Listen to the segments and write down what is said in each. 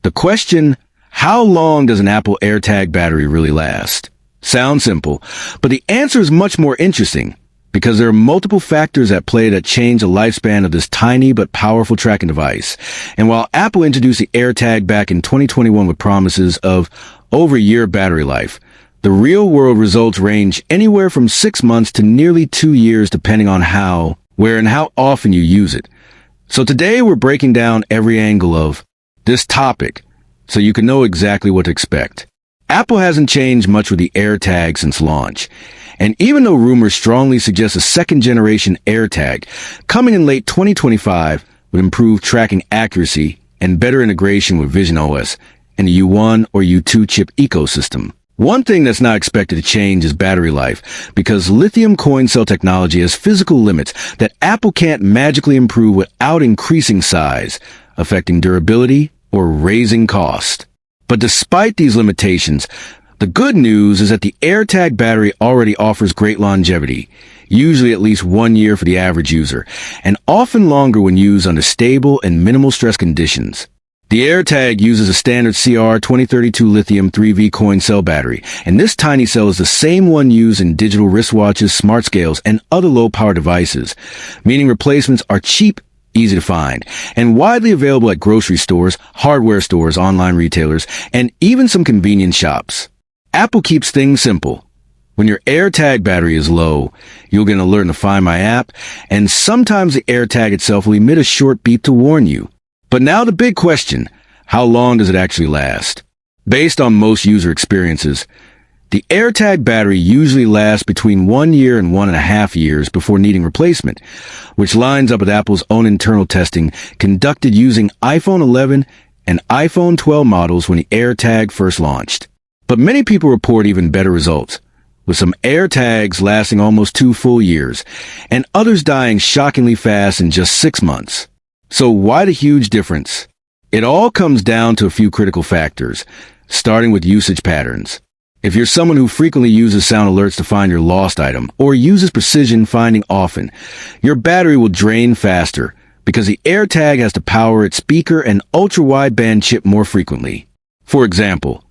The question, how long does an Apple AirTag battery really last? Sounds simple, but the answer is much more interesting because there are multiple factors at play that change the lifespan of this tiny but powerful tracking device. And while Apple introduced the AirTag back in 2021 with promises of over a year battery life, the real-world results range anywhere from 6 months to nearly 2 years depending on how, where, and how often you use it. So today we're breaking down every angle of this topic so you can know exactly what to expect. Apple hasn't changed much with the AirTag since launch. And even though rumors strongly suggest a second-generation AirTag coming in late 2025 with improved tracking accuracy and better integration with Vision OS and the U1 or U2 chip ecosystem, one thing that's not expected to change is battery life, because lithium coin cell technology has physical limits that Apple can't magically improve without increasing size, affecting durability or raising cost. But despite these limitations, the good news is that the AirTag battery already offers great longevity, usually at least 1 year for the average user, and often longer when used under stable and minimal stress conditions. The AirTag uses a standard CR2032 lithium 3V coin cell battery, and this tiny cell is the same one used in digital wristwatches, smart scales, and other low-power devices, meaning replacements are cheap, easy to find, and widely available at grocery stores, hardware stores, online retailers, and even some convenience shops. Apple keeps things simple. When your AirTag battery is low, you'll get an alert in the Find My app, and sometimes the AirTag itself will emit a short beep to warn you. But now the big question, how long does it actually last? Based on most user experiences, the AirTag battery usually lasts between 1 year and 1.5 years before needing replacement, which lines up with Apple's own internal testing conducted using iPhone 11 and iPhone 12 models when the AirTag first launched. But many people report even better results, with some AirTags lasting almost 2 full years, and others dying shockingly fast in just 6 months. So why the huge difference? It all comes down to a few critical factors, starting with usage patterns. If you're someone who frequently uses sound alerts to find your lost item, or uses precision finding often, your battery will drain faster because the AirTag has to power its speaker and ultra-wideband chip more frequently. For example,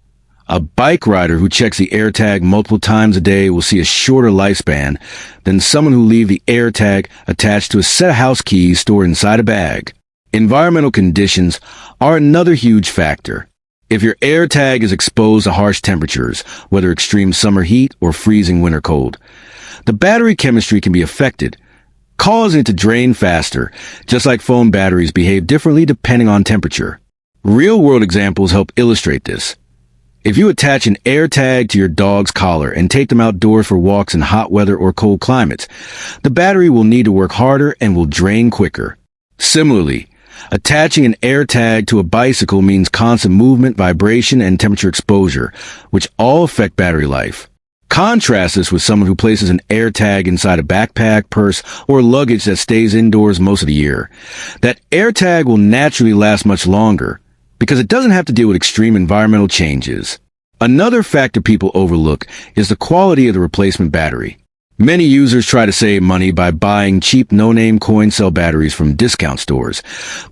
a bike rider who checks the AirTag multiple times a day will see a shorter lifespan than someone who leaves the AirTag attached to a set of house keys stored inside a bag. Environmental conditions are another huge factor. If your AirTag is exposed to harsh temperatures, whether extreme summer heat or freezing winter cold, the battery chemistry can be affected, causing it to drain faster, just like phone batteries behave differently depending on temperature. Real-world examples help illustrate this. If you attach an AirTag to your dog's collar and take them outdoors for walks in hot weather or cold climates, the battery will need to work harder and will drain quicker. Similarly, attaching an AirTag to a bicycle means constant movement, vibration, and temperature exposure, which all affect battery life. Contrast this with someone who places an AirTag inside a backpack, purse, or luggage that stays indoors most of the year. That AirTag will naturally last much longer, because it doesn't have to deal with extreme environmental changes. Another factor people overlook is the quality of the replacement battery. Many users try to save money by buying cheap no-name coin cell batteries from discount stores,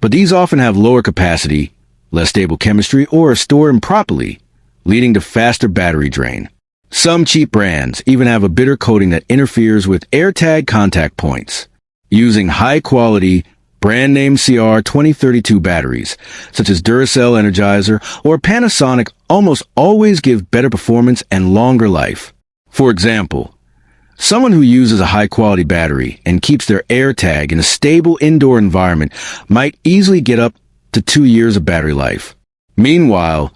but these often have lower capacity, less stable chemistry, or are stored improperly, leading to faster battery drain. Some cheap brands even have a bitter coating that interferes with AirTag contact points. Using high-quality, brand-name CR2032 batteries, such as Duracell Energizer or Panasonic, almost always give better performance and longer life. For example, someone who uses a high-quality battery and keeps their AirTag in a stable indoor environment might easily get up to 2 years of battery life. Meanwhile,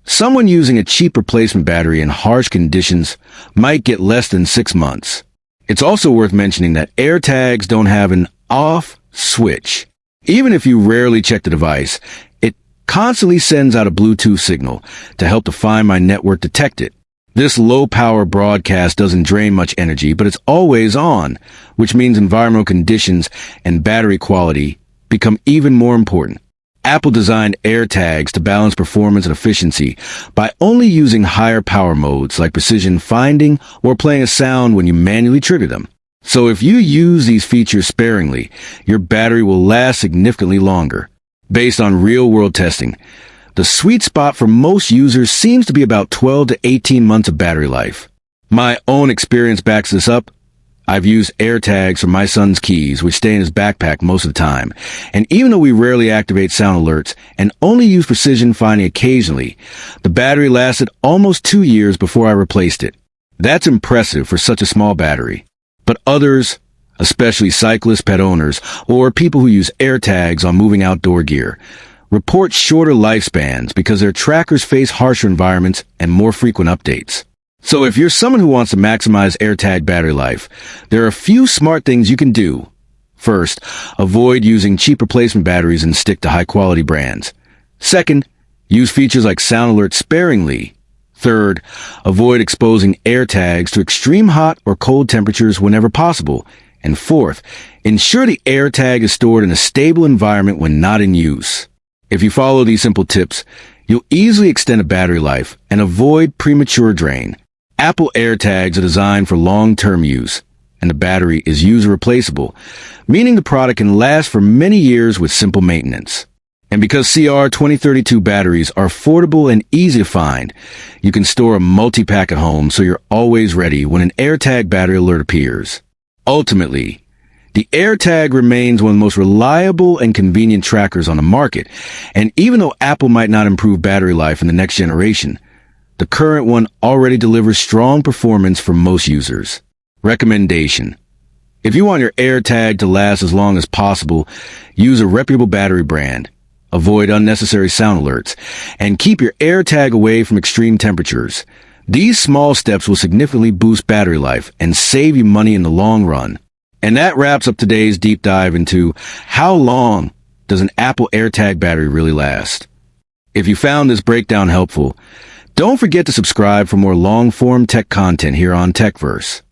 someone using a cheap replacement battery in harsh conditions might get less than 6 months. It's also worth mentioning that AirTags don't have an off switch. Even if you rarely check the device, it constantly sends out a Bluetooth signal to help the Find My network detect it. This low-power broadcast doesn't drain much energy, but it's always on, which means environmental conditions and battery quality become even more important. Apple designed AirTags to balance performance and efficiency by only using higher power modes like precision finding or playing a sound when you manually trigger them. So if you use these features sparingly, your battery will last significantly longer. Based on real-world testing, The sweet spot for most users seems to be about 12 to 18 months of battery life. My own experience backs this up. I've used AirTags for my son's keys, which stay in his backpack most of the time. And even though we rarely activate sound alerts and only use precision finding occasionally, the battery lasted almost 2 years before I replaced it. That's impressive for such a small battery. But others, especially cyclists, pet owners, or people who use AirTags on moving outdoor gear, report shorter lifespans because their trackers face harsher environments and more frequent updates. So if you're someone who wants to maximize AirTag battery life, there are a few smart things you can do. First, avoid using cheap replacement batteries and stick to high-quality brands. Second, use features like sound alerts sparingly. Third, avoid exposing AirTags to extreme hot or cold temperatures whenever possible. And fourth, ensure the AirTag is stored in a stable environment when not in use. If you follow these simple tips, you'll easily extend a battery life and avoid premature drain. Apple AirTags are designed for long-term use, and the battery is user replaceable, meaning the product can last for many years with simple maintenance. And because CR2032 batteries are affordable and easy to find, you can store a multi-pack at home so you're always ready when an AirTag battery alert appears. Ultimately, the AirTag remains one of the most reliable and convenient trackers on the market, and even though Apple might not improve battery life in the next generation, the current one already delivers strong performance for most users. Recommendation: if you want your AirTag to last as long as possible, use a reputable battery brand, avoid unnecessary sound alerts, and keep your AirTag away from extreme temperatures. These small steps will significantly boost battery life and save you money in the long run. And that wraps up today's deep dive into how long does an Apple AirTag battery really last. If you found this breakdown helpful, don't forget to subscribe for more long-form tech content here on TechVerse.